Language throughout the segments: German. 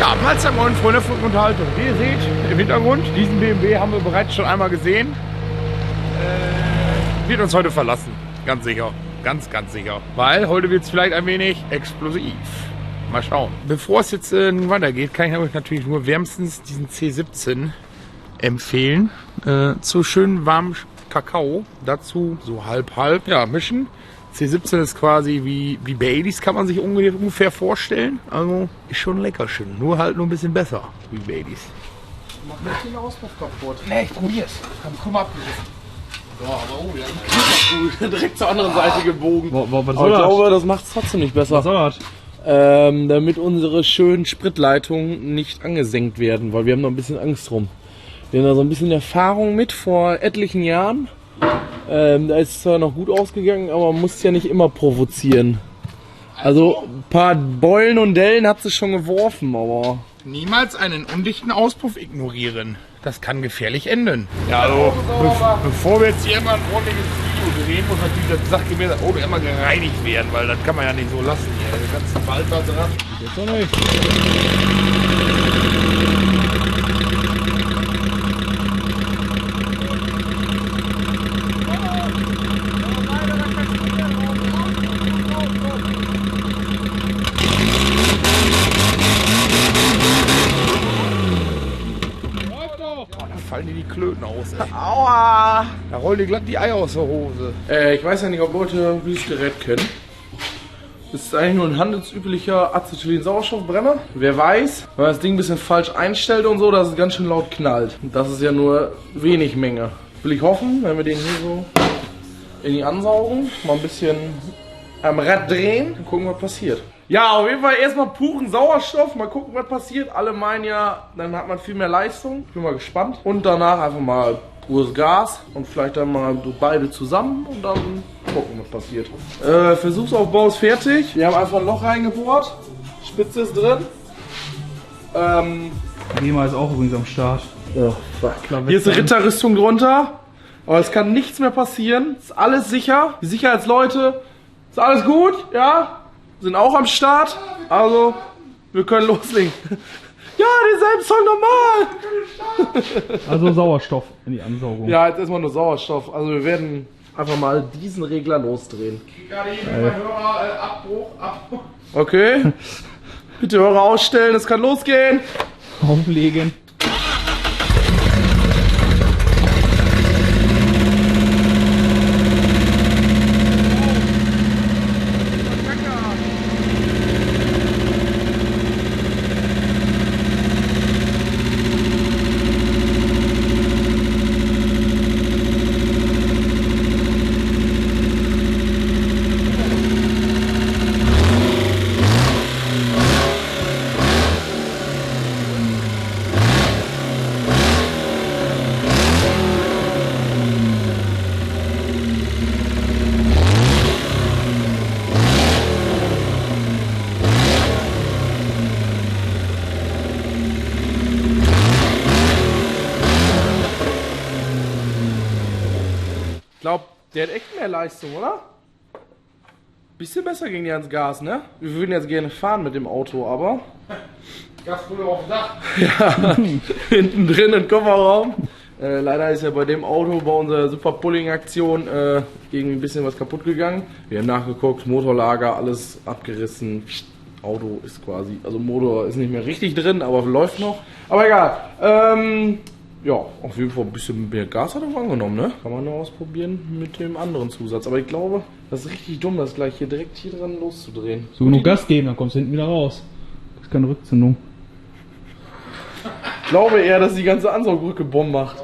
Ja, Mahlzeit, moin Freunde von Unterhaltung. Wie ihr seht im Hintergrund, diesen BMW haben wir bereits schon einmal gesehen. Wird uns heute verlassen, ganz sicher. Ganz sicher. Weil heute wird es vielleicht ein wenig explosiv. Mal schauen. Bevor es jetzt weitergeht, kann ich euch natürlich nur wärmstens diesen C17 empfehlen. Zu schön warmem Kakao. Dazu so halb, ja, mischen. C17 ist quasi wie Baileys, kann man sich ungefähr vorstellen. Also ist schon leckerchen. Nur halt nur ein bisschen besser wie Baileys. Mach nicht den Auspuff kaputt. Nee, ich probier's. Komm mal abgerissen. Ja, aber oh, ja, direkt zur anderen Seite gebogen. Was aber ich glaube, das macht es trotzdem nicht besser. Was soll das? Damit unsere schönen Spritleitungen nicht angesenkt werden, weil wir haben noch ein bisschen Angst drum. Wir haben da so ein bisschen Erfahrung mit vor etlichen Jahren. Da ist es zwar noch gut ausgegangen, aber man muss ja nicht immer provozieren. Also ein paar Beulen und Dellen hat sie schon geworfen, aber... Niemals einen undichten Auspuff ignorieren. Das kann gefährlich enden. Ja, also bevor wir jetzt hier immer ein ordentliches Video drehen, muss natürlich das sachgemäße Auto immer gereinigt werden, weil das kann man ja nicht so lassen hier. Den ganzen Wald da dran. Jetzt doch nicht. Fallen dir die Klöten aus, ey. Aua! Da rollen dir glatt die Eier aus der Hose. Ich weiß ja nicht, ob Leute dieses Gerät kennen. Das ist eigentlich nur ein handelsüblicher Acetylsauerstoffbrenner. Wer weiß, wenn man das Ding ein bisschen falsch einstellt und so, dass es ganz schön laut knallt. Und das ist ja nur wenig Menge. Will ich hoffen, wenn wir den hier so in die Ansaugung mal ein bisschen am Rad drehen, dann gucken, was passiert. Ja, auf jeden Fall erstmal puren Sauerstoff, mal gucken, was passiert. Alle meinen ja, dann hat man viel mehr Leistung. Ich bin mal gespannt. Und danach einfach mal pures Gas und vielleicht dann mal beide zusammen und dann gucken, was passiert. Versuchsaufbau ist fertig. Wir haben einfach ein Loch reingebohrt. Spitze ist drin. GEMA ist auch übrigens am Start. Oh, fuck. Hier ist eine Ritterrüstung drunter. Aber es kann nichts mehr passieren. Ist alles sicher. Die Sicherheitsleute, ist alles gut, ja? Sind auch am Start. Also, wir können loslegen. Ja, denselben Song nochmal. Also Sauerstoff in die Ansaugung. Ja, jetzt erstmal nur Sauerstoff. Also wir werden einfach mal diesen Regler losdrehen. Gerade eben mal Hörer, Abbruch. Okay. Bitte Hörer ausstellen, es kann losgehen. Auflegen. Ich glaube, der hat echt mehr Leistung, oder? Bisschen besser ging der ans Gas, ne? Wir würden jetzt gerne fahren mit dem Auto, aber... Gasbrille auf dem Dach. Ja, hinten drin im Kofferraum. Leider ist ja bei dem Auto, bei unserer Super Pulling Aktion, irgendwie ein bisschen was kaputt gegangen. Wir haben nachgeguckt, Motorlager, alles abgerissen. Auto ist quasi, also Motor ist nicht mehr richtig drin, aber läuft noch. Aber egal. Ja, auf jeden Fall ein bisschen mehr Gas hat er angenommen, ne? Kann man noch ausprobieren mit dem anderen Zusatz. Aber ich glaube, das ist richtig dumm, das gleich hier direkt hier dran loszudrehen. So genug Gas geben, dann kommst du hinten wieder raus. Das ist keine Rückzündung. Ich glaube eher, dass die ganze Ansaugbrücke Bomben macht.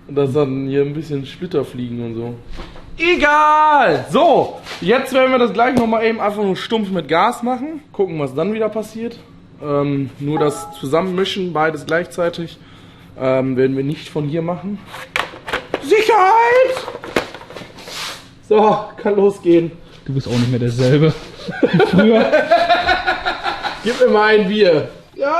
Und dass dann hier ein bisschen Splitter fliegen und so. Egal! So, jetzt werden wir das gleich nochmal eben einfach nur stumpf mit Gas machen. Gucken, was dann wieder passiert. Nur das Zusammenmischen, beides gleichzeitig, werden wir nicht von hier machen. Sicherheit! So, kann losgehen. Du bist auch nicht mehr derselbe. Früher. Gib mir mal ein Bier. Ja,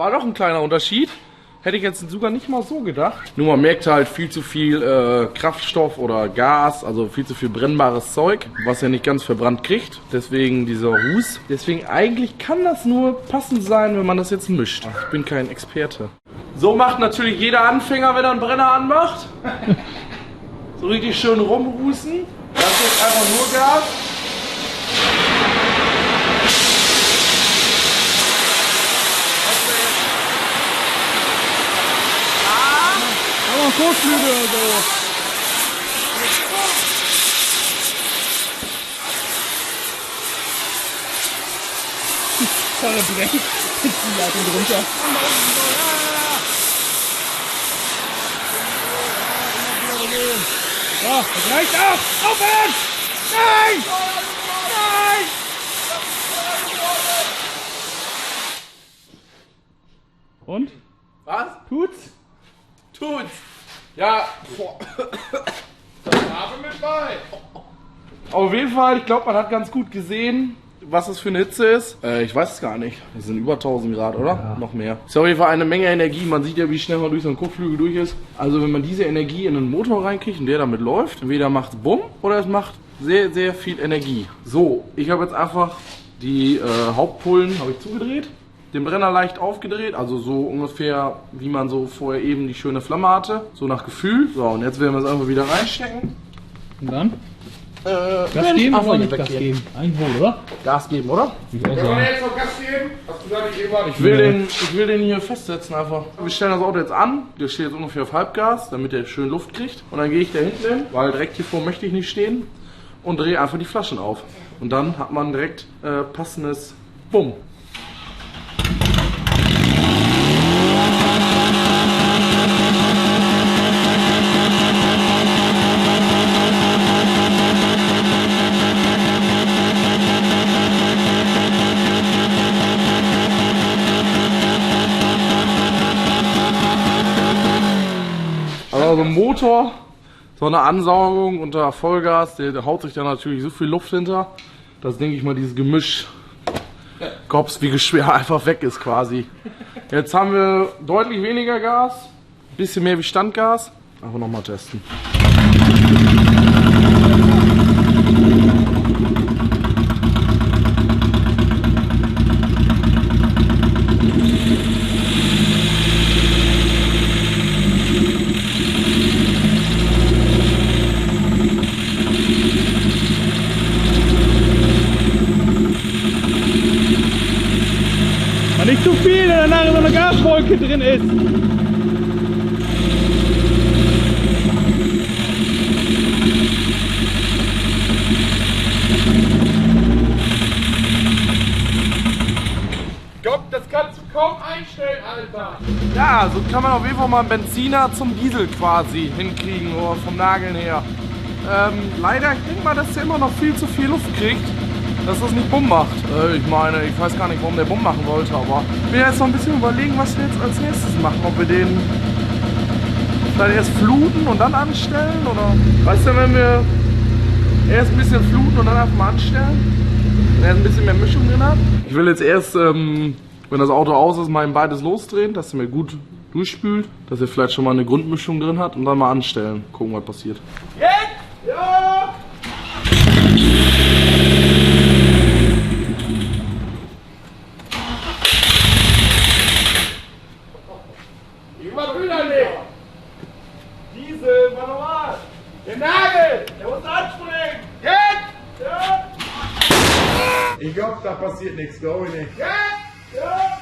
war doch ein kleiner Unterschied. Hätte ich jetzt sogar nicht mal so gedacht. Nur man merkt halt viel zu viel Kraftstoff oder Gas, also viel zu viel brennbares Zeug, was er nicht ganz verbrannt kriegt. Deswegen dieser Ruß. Deswegen eigentlich kann das nur passend sein, wenn man das jetzt mischt. Ich bin kein Experte. So macht natürlich jeder Anfänger, wenn er einen Brenner anmacht. So richtig schön rumrußen. Das ist jetzt einfach nur Gas. Kotflügel oder so. Volle Brech. Die Leitung drunter. So, das reicht auch. Aufhören! Nein! Nein! Und? Was? Tut's? Tut's! Ja, Habe mit bei. auf jeden Fall, ich glaube, man hat ganz gut gesehen, was das für eine Hitze ist. Ich weiß es gar nicht. Es sind über 1000 Grad, oder? Ja. Noch mehr. Ist auf jeden Fall eine Menge Energie. Man sieht ja, wie schnell man durch so einen Kotflügel durch ist. Also wenn man diese Energie in einen Motor reinkriegt und der damit läuft, entweder macht es Bumm oder es macht sehr, sehr viel Energie. So, ich habe jetzt einfach die Hauptpullen habe ich zugedreht. Den Brenner leicht aufgedreht, also so ungefähr, wie man so vorher eben die schöne Flamme hatte. So nach Gefühl. So, und jetzt werden wir es einfach wieder reinstecken. Und dann? Gas geben oder nicht Gas geben? Eigentlich wohl, oder? Gas geben, oder? Ich auch Wollen wir sagen. jetzt noch Gas geben? Hast du da nicht immer? Ich will den hier festsetzen einfach. Wir stellen das Auto jetzt an. Der steht jetzt ungefähr auf Halbgas, damit er schön Luft kriegt. Und dann gehe ich da hinten hin, weil direkt hier vor möchte ich nicht stehen. Und drehe einfach die Flaschen auf. Und dann hat man direkt passendes Bumm. Also Motor, so eine Ansaugung unter Vollgas, der haut sich da natürlich so viel Luft hinter, dass, denke ich mal, dieses Gemisch Kops wie schwer einfach weg ist quasi. Jetzt haben wir deutlich weniger Gas, ein bisschen mehr wie Standgas. Einfach nochmal testen. Nicht zu viel, wenn danach so eine Gaswolke drin ist. Gott, das kannst du kaum einstellen, Alter. Ja, so kann man auf jeden Fall mal einen Benziner zum Diesel quasi hinkriegen, oder vom Nageln her. Leider, ich denke mal, dass der immer noch viel zu viel Luft kriegt, dass das nicht Bumm macht. Ich meine, ich weiß gar nicht, warum der Bumm machen wollte, aber ich will jetzt noch ein bisschen überlegen, was wir jetzt als nächstes machen. Ob wir den vielleicht erst fluten und dann anstellen, oder? Weißt du, wenn wir erst ein bisschen fluten und dann einfach mal anstellen, wenn er ein bisschen mehr Mischung drin hat. Ich will jetzt erst, wenn das Auto aus ist, mal in beides losdrehen, dass er mir gut durchspült, dass er vielleicht schon mal eine Grundmischung drin hat und dann mal anstellen. Gucken, was passiert. Jetzt? Ja! Immer wieder nicht! Diesel, mal normal! Der Nagel! Der muss anspringen! Jetzt! Ja! Ich glaube, da passiert nichts, glaube ich nicht. Jetzt! Ja!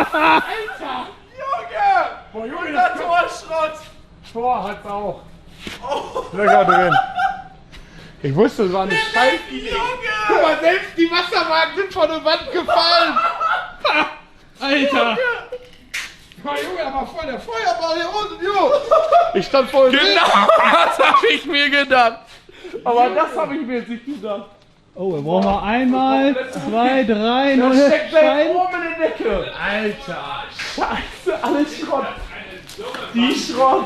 Alter! Junge! Boah, Junge, das Torschrott! Tor hat's auch. Oh. Lecker drin. Ich wusste, es war eine Scheißidee. Junge! Guck mal, selbst die Wasserwagen sind von der Wand gefallen. Alter! Boah, Junge, aber war voll der Feuerball hier unten, jo. Ich stand voll drin. Genau, das habe ich mir gedacht. Aber das habe ich mir jetzt nicht gedacht. Oh, wir brauchen wir einmal, 2, 3, Da neue steckt der Stein. oben in der Decke. Alter. Scheiße, alles Schrott. Die Schrott.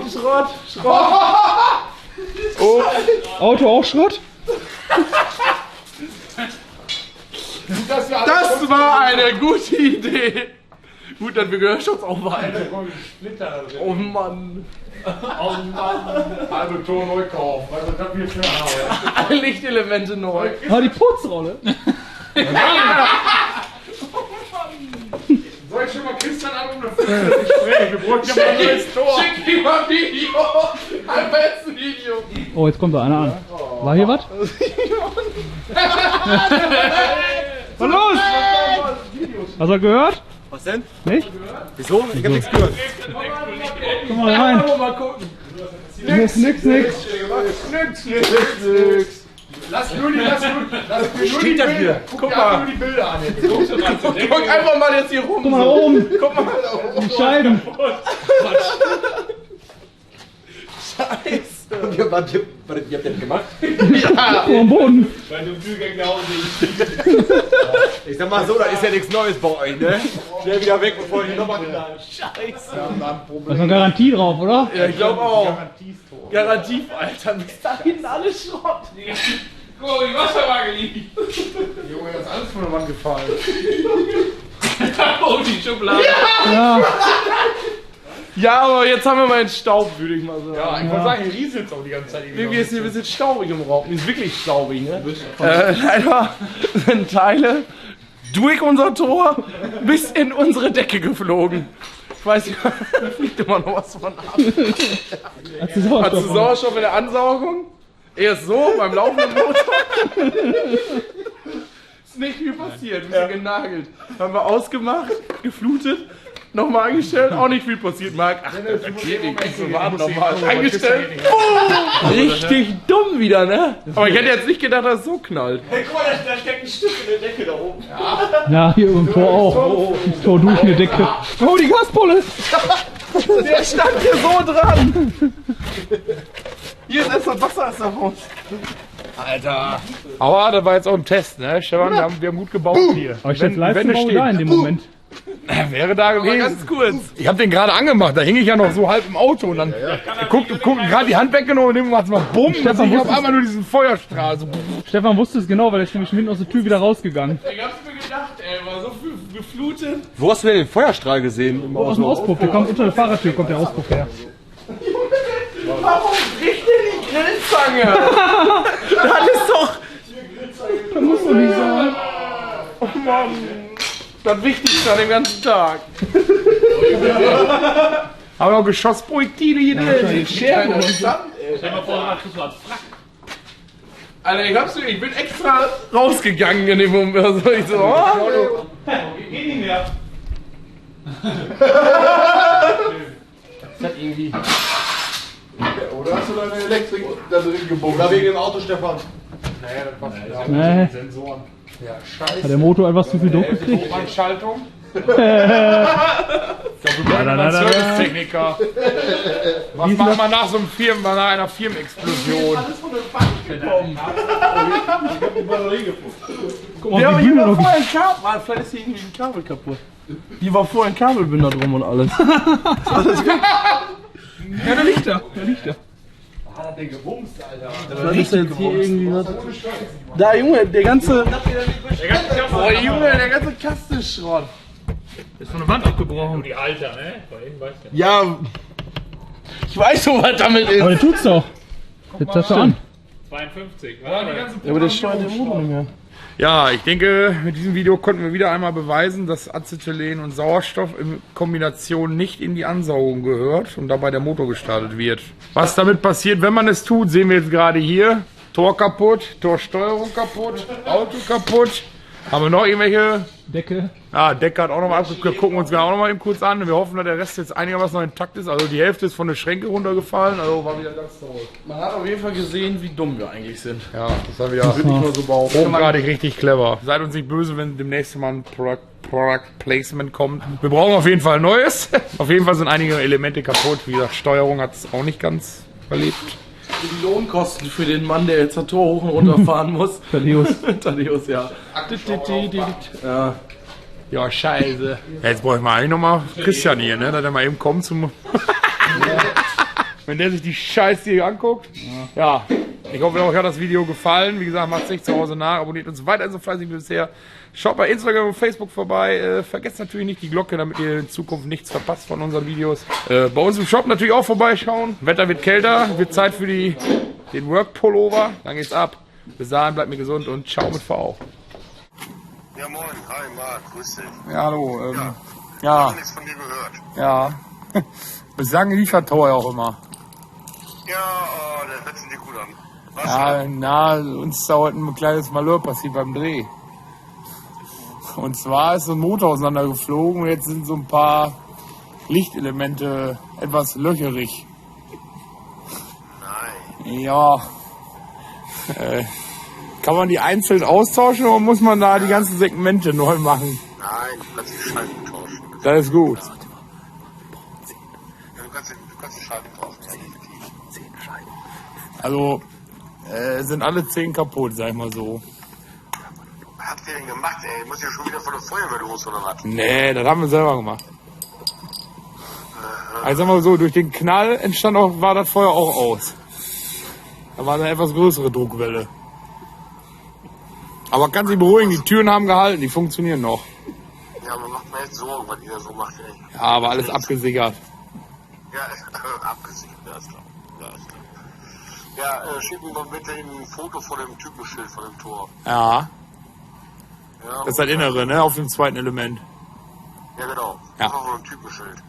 Oh, Auto auch Schrott? das war Das war eine gute Idee. Gut, dann wir Gehörschutz auch mal. Oh Mann. halbe Tor neu kaufen. Also das wir für haben. Alle Lichtelemente neu. Ah, die Putzrolle. Soll ich schon mal Christian anrufen? Das Gespräch. Wir bräuchten ja mal ein neues Tor. Schick ihm mal ein Video. Einfach jetzt ein Video. Oh, jetzt kommt da einer an. War hier was? Was los? Hast du gehört? Was denn? Nicht? Wieso? Ich hab nichts gehört. Komm mal rein. Mal gucken. Nix. Lass nur die Steht das hier? Guck mal. Nur die Bilder an. Guck einfach mal jetzt hier rum. Guck mal da oben. Guck mal. Die Scheiben. Scheiße. Was habt ihr denn gemacht? Vor dem Boden. Ich sag mal so, da ist ja nichts Neues bei euch, ne? Schnell wieder weg, bevor ich nochmal knallt. Scheiße. Da ist noch Garantie drauf, oder? Ja, ich glaube auch. Garantiv, Alter. Bis dahin alles Schrott. Guck mal, die Wasserwaage liegt. Junge, das ist alles von der Wand gefallen. Oh, die Schublade. Ja. Ja, aber jetzt haben wir mal einen Staub, würde ich mal sagen. Ja, ich wollte sagen, hier rieselt es auch die ganze Zeit. Wir ist hier ein bisschen staubig im Raum. Ist wirklich staubig, ne? Leider sind Teile durch unser Tor bis in unsere Decke geflogen. Ich weiß nicht, da fliegt immer noch was von ab. Hast du Hast du Sauerstoff? Sauerstoff in der Ansaugung? Erst so, beim laufenden Motor. Ist nicht viel passiert, bisschen genagelt. Haben wir ausgemacht, geflutet, nochmal angestellt, auch nicht viel passiert, Marc. Ach, das geht nicht, ich so warten nochmal. Eingestellt, boom! Richtig dumm wieder, ne? Aber ich hätte jetzt nicht gedacht, dass es so knallt. Hey, guck mal, da steckt ein Stück in der Decke da oben. Ja, hier im Tor auch. Das Tor durch eine Decke. Oh, die Gaspulle. Der stand hier so dran. Hier ist erst das Wasser aus der Haus. Aber das war jetzt auch ein Test, ne? Stefan, wir haben gut gebaut hier. Aber ich stell's Wenn live Wände genau stehen. da in dem Moment. Wäre da gewesen. Ganz kurz. Ich habe den gerade angemacht, da hing ich ja noch so halb im Auto und dann guckt gerade die Hand weggenommen und dem macht's mal bumm. Stefan, Und dann sehe ich auf wusstest- einmal nur diesen Feuerstrahl. So. Stefan wusste es genau, weil er ist nämlich mitten aus der Tür wieder rausgegangen. Ich hab's mir gedacht, ey, war so viel geflutet. Wo hast du denn den Feuerstrahl gesehen? Im Aus dem Auspuff, der kommt unter der Fahrradtür, kommt der Auspuff her. Warum bricht denn die Grillzange? Das ist doch... Das muss doch nicht sein. Oh Mann. Das Wichtigste an dem ganzen Tag. Aber auch Geschossprojektile hier drin. Scherben und Sand, ey. Alter, ich bin extra rausgegangen in dem Moment. Also ich so, oh, Oder hast du deine Elektrik da drin gebogen? Oder wegen dem Auto, Stefan? Nee, Sensoren. Ja, hat scheiße. der Motor etwas zu viel Druck gekriegt? Hochlandschaltung. Ich glaube, wir brauchen mal einen Servicetechniker. Was machen wir nach so einem nach einer Firmenexplosion? alles von der Bank gekommen. Guck mal, Ja, aber die hier Bühne war noch. vorher ein Kabel. Vielleicht ist hier irgendwie ein Kabel kaputt. Hier war vorher ein Kabelbinder drum und alles. Ja, der liegt da. Der liegt da. Was ist jetzt hier irgendwie was? Da, Junge, der ganze. Oh, Junge, der ganze Kasten ist Schrott. Ist von der Wand abgebrochen. Die Alter, ne? Vorhin weißt du. Ja. Ich weiß schon, was damit ist. Aber der tut's doch. Jetzt hast du an. 52. Ja, aber der steuert den Motor nicht mehr. Ja, ich denke, mit diesem Video konnten wir wieder einmal beweisen, dass Acetylen und Sauerstoff in Kombination nicht in die Ansaugung gehört und dabei der Motor gestartet wird. Was damit passiert, wenn man es tut, sehen wir jetzt gerade hier. Tor kaputt, Torsteuerung kaputt, Auto kaputt. Haben wir noch irgendwelche? Decke. Ah, Decke hat auch nochmal abgeguckt. Gucken wir uns auch nochmal eben kurz an. Wir hoffen, dass der Rest jetzt einigermaßen noch intakt ist. Also die Hälfte ist von der Schränke runtergefallen. Also war wieder ganz toll. Man hat auf jeden Fall gesehen, wie dumm wir eigentlich sind. Ja, das war wieder Würde ich mal so behaupten. hochgradig richtig clever. Seid uns nicht böse, wenn demnächst mal ein Product Placement kommt. Wir brauchen auf jeden Fall ein neues. Auf jeden Fall sind einige Elemente kaputt. Wie gesagt, Steuerung hat es auch nicht ganz überlebt. Die Lohnkosten für den Mann, der jetzt das Tor hoch und runter fahren muss. Thaddeus. Thaddeus, ja. Ja. Ja, scheiße. Ja, jetzt brauche ich mal eigentlich nochmal Christian hier, ne? Dass er mal eben kommt zum... Wenn der sich die Scheiße hier anguckt. Ja. Ich hoffe, euch hat das Video gefallen. Wie gesagt, macht es nicht zu Hause nach. Abonniert uns weiterhin so fleißig wie bisher. Schaut bei Instagram und Facebook vorbei. Vergesst natürlich nicht die Glocke, damit ihr in Zukunft nichts verpasst von unseren Videos. Bei uns im Shop natürlich auch vorbeischauen. Wetter wird kälter. Wird Zeit für den Work-Pullover. Dann geht's ab. Bis dahin, bleibt mir gesund und ciao mit V. Ja, moin. Hi, Marc. Grüß dich. Ja, hallo. Ich Ja, habe nichts von dir gehört. ja. Bislang liefert teuer auch immer. Ja, der hört sich dir gut an. Was? Ja, na, uns ist da heute ein kleines Malheur passiert beim Dreh. Und zwar ist so ein Motor auseinandergeflogen und jetzt sind so ein paar Lichtelemente etwas löcherig. Nein. Ja. Kann man die einzeln austauschen oder muss man da die ganzen Segmente neu machen? Nein, du kannst die Scheiben tauschen. Das ist gut. Ja, du kannst die Scheiben tauschen. Ja, definitiv. Also, sind alle 10 kaputt, sag ich mal so. Was habt ihr denn gemacht, ey? Muss ja schon wieder von der Feuerwehr los, oder was? Nee, das haben wir selber gemacht. Also sagen wir mal so, durch den Knall war das Feuer auch aus. Da war eine etwas größere Druckwelle. Aber kann sich beruhigen, die Türen haben gehalten, die funktionieren noch. Ja, man macht mir jetzt Sorgen, was ihr da so macht, ey. Ja, aber alles abgesichert. Ja, abgesichert, ja, ist klar. Ja, ist klar. Ja, schick mir mal bitte ein Foto von dem Typenschild von dem Tor. Ja, Ja, das ist das Innere, ne, auf dem zweiten Element. Ja, genau. Ja. Das ist auch so ein Typenschild.